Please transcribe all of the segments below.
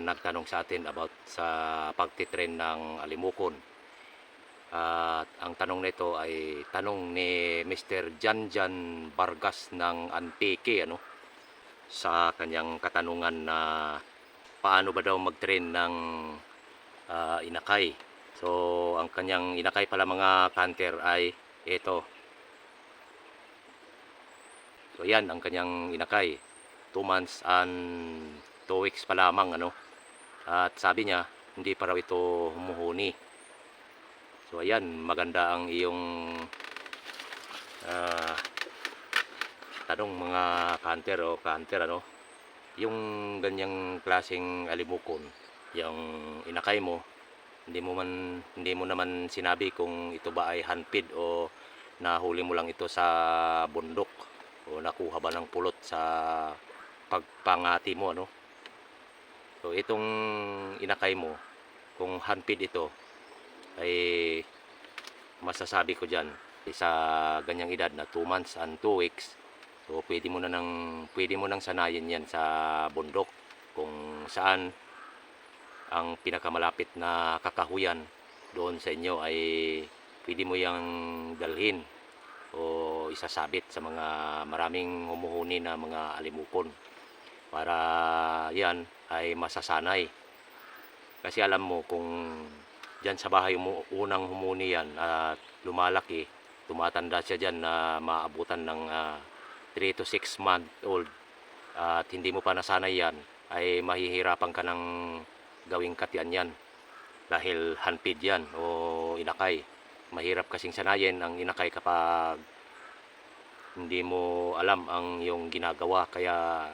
nagtanong sa atin about sa pagtitrain ng alimukon. At ang tanong nito ay tanong ni Mr. Janjan Vargas ng Antique, sa kanyang katanungan na paano ba daw mag-train ng inakay. So ang kanyang inakay pala mga kanter ay ito. So yan ang kanyang inakay, 2 months and 2 weeks pa lamang, at sabi niya hindi pa raw ito humuhuni. So ayan, maganda ang iyong tanong mga kanter o kanter, yung ganyang klaseng alimukon, yung inakay mo, hindi mo naman sinabi kung ito ba ay handpid o nahuli mo lang ito sa bundok o nakuha ba ng pulot sa pagpangati mo, So itong inakay mo, kung handpid ito, ay masasabi ko dyan sa ganyang edad na 2 months and 2 weeks, so pwede mo nang sanayin yan sa bundok kung saan ang pinakamalapit na kakahuyan doon sa inyo ay pwede mo yang dalhin o isasabit sa mga maraming humuhuni na mga alimukon para yan ay masasanay. Kasi alam mo, kung dyan sa bahay mo unang humuni yan at lumalaki, tumatanda siya dyan na maabutan ng 3 to 6 month old at hindi mo pa nasanay yan, ay mahihirapan ka ng gawing katian yan dahil handpid yan o inakay. Mahirap kasing sanayin ang inakay kapag hindi mo alam ang iyong ginagawa. Kaya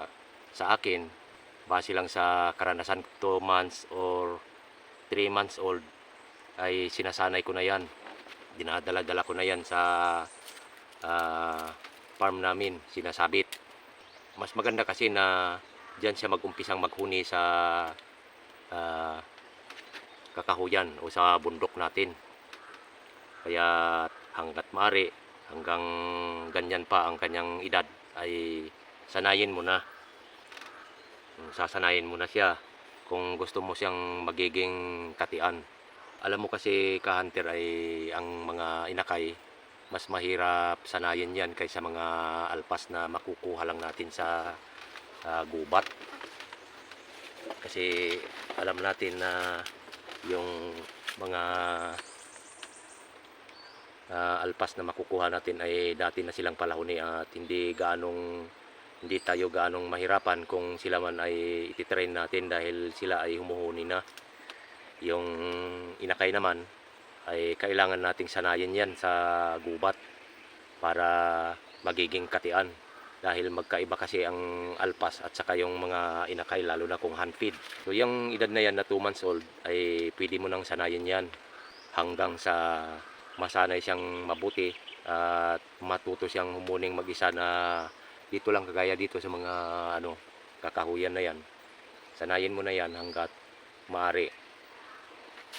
sa akin, base lang sa karanasan, 2 months or 3 months old ay sinasanay ko na yan, dinadala-dala ko na yan sa farm namin, sinasabit. Mas maganda kasi na dyan siya mag-umpisang maghuni sa kakahuyan o sa bundok natin. Kaya hanggat maaari, hanggang ganyan pa ang kanyang edad, ay sanayin mo na, sasanayin mo na siya kung gusto mo siyang magiging katian. Alam mo kasi ka-hunter, ay ang mga inakay mas mahirap sanayin yan kaysa mga alpas na makukuha lang natin sa gubat. Kasi alam natin na yung mga alpas na makukuha natin ay dati na silang palahuni at hindi tayo gaanong mahirapan kung sila man ay ititrain natin dahil sila ay humuhuni na. Yung inakay naman ay kailangan nating sanayin yan sa gubat para magiging katian, dahil magkaiba kasi ang alpas at saka yung mga inakay, lalo na kung handfeed. So yung edad na yan na 2 months old ay pwede mo nang sanayin yan hanggang sa masanay siyang mabuti at matuto siyang humuning mag-isa na dito lang, kagaya dito sa mga kakahuyan na yan. Sanayin mo na yan hanggat maaari,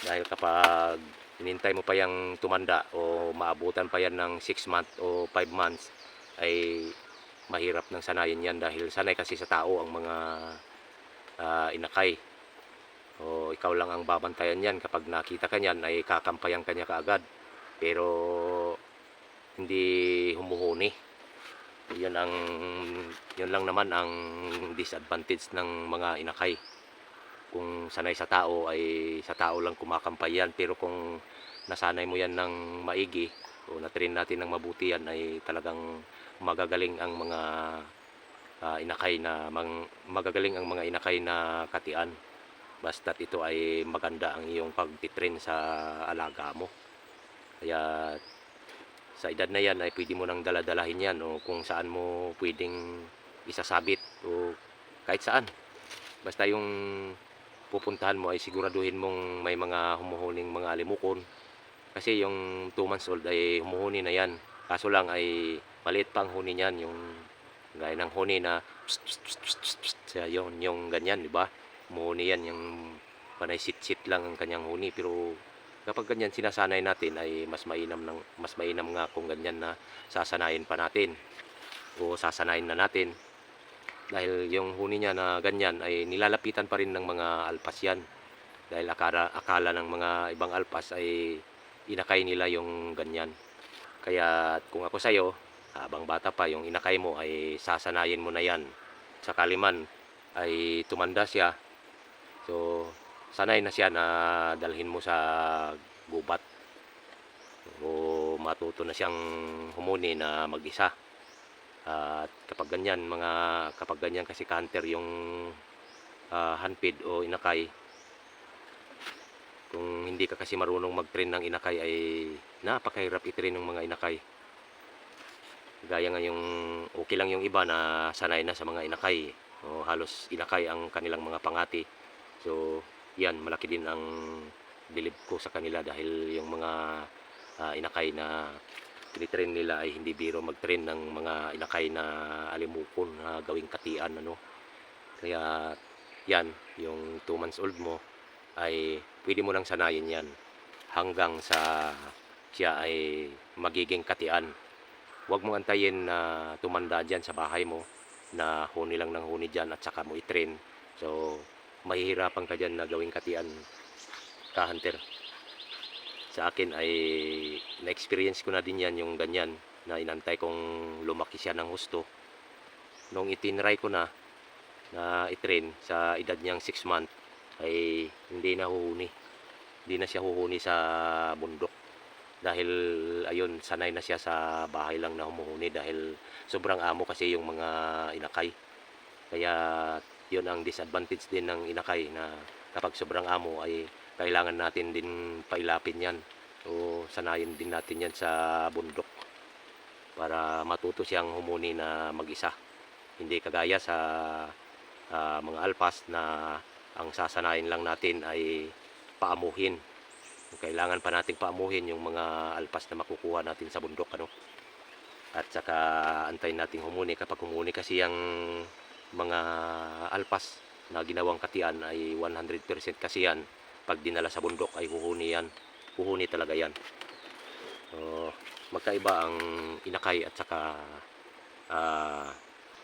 dahil kapag inintay mo pa yung tumanda o maabutan pa yan ng 6 months o 5 months, ay mahirap nang sanayin yan, dahil sanay kasi sa tao ang mga inakay. O ikaw lang ang babantayan yan, kapag nakita ka niyan ay kakampayan ka niya kaagad, pero hindi humuhuni. Yun lang naman ang disadvantage ng mga inakay. Kung sanay sa tao, ay sa tao lang kumakampay yan, pero kung nasanay mo yan ng maigi o na-train natin ng mabuti yan, ay talagang magagaling ang mga inakay na katian, basta't ito ay maganda ang iyong pagtitrain sa alaga mo. Kaya sa edad na yan ay pwede mo nang daladalahin yan o kung saan mo pwedeng isasabit o kahit saan. Basta yung pupuntahan mo ay siguraduhin mong may mga humuhuning mga alimukon. Kasi yung 2 months old ay humuhuni na yan. Kaso lang ay maliit pang huni niyan, yung gaya ng huni na pst, pst, pst, pst, pst, pst, yung ganyan, di ba? Humuhuni yan, yung panay sit-sit lang ang kanyang huni. Pero kapag ganyan sinasanay natin, ay mas mainam nga kung ganyan na sasanayin pa natin o sasanayin na natin Dahil yung huni niya na ganyan ay nilalapitan pa rin ng mga alpas yan. Dahil akala ng mga ibang alpas ay inakay nila yung ganyan. Kaya kung ako sa'yo, habang bata pa yung inakay mo ay sasanayin mo na yan. Sakali man ay tumanda siya, so sanay na siya na dalhin mo sa gubat. O matuto na siyang humuni na mag-isa. At kapag ganyan kasi canter yung handpid o inakay, kung hindi ka kasi marunong mag-train ng inakay ay napakahirap i-train ng mga inakay. Gaya nga yung okay lang yung iba na sanay na sa mga inakay, o halos inakay ang kanilang mga pangati. So yan, malaki din ang bilib ko sa kanila dahil yung mga inakay na tinitrain nila ay hindi biro mag-train ng mga inakay na alimukon na gawing katian, ano. Kaya yan, yung 2 months old mo ay pwede mo nang sanayin yan hanggang sa siya ay magiging katian. Huwag mong antayin na tumanda dyan sa bahay mo na huni lang ng huni dyan at saka mo i-train. So mahihirapan ka dyan na gawing katian ka, hunter. Sa akin ay na-experience ko na din yan, yung ganyan na inantay kong lumaki siya ng husto. Nung itinry ko na i-train sa edad niyang 6 months ay hindi na huhuni. Hindi na siya huhuni sa bundok. Dahil ayun, sanay na siya sa bahay lang na humuhuni dahil sobrang amo kasi yung mga inakay. Kaya yun ang disadvantage din ng inakay, na kapag sobrang amo ay kailangan natin din pailapin yan o sanayin din natin yan sa bundok para matuto siyang humuni na mag-isa. Hindi kagaya sa mga alpas na ang sasanayin lang natin ay paamuhin. Kailangan pa natin paamuhin yung mga alpas na makukuha natin sa bundok, ano. At saka antayin natin humuni. Kapag humuni kasi yung mga alpas na ginawang katian ay 100% kasi yan. Pag dinala sa bundok ay huhuni yan. Huhuni talaga yan. So, magkaiba ang inakay at saka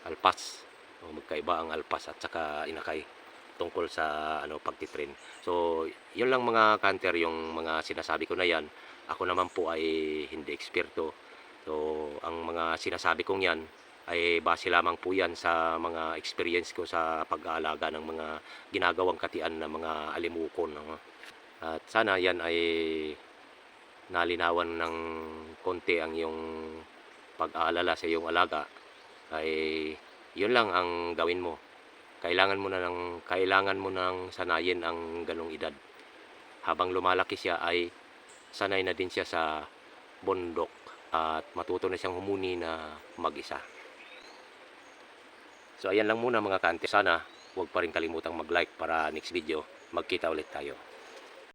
alpas. O, magkaiba ang alpas at saka inakay tungkol sa pagtitrain. So, yun lang mga canter, yung mga sinasabi ko na yan. Ako naman po ay hindi eksperto. So, ang mga sinasabi kong yan ay base lamang po yan sa mga experience ko sa pag-aalaga ng mga ginagawang katian na mga alimukon. At sana yan ay nalinawan ng konti ang iyong pag-aalala sa iyong alaga. Ay yun lang ang gawin mo. Kailangan mo nang sanayin ang ganong edad. Habang lumalaki siya ay sanay na din siya sa bundok at matuto na siyang humuni na mag-isa. So ayan lang muna mga kante. Sana huwag pa rin kalimutang mag-like para next video magkita ulit tayo.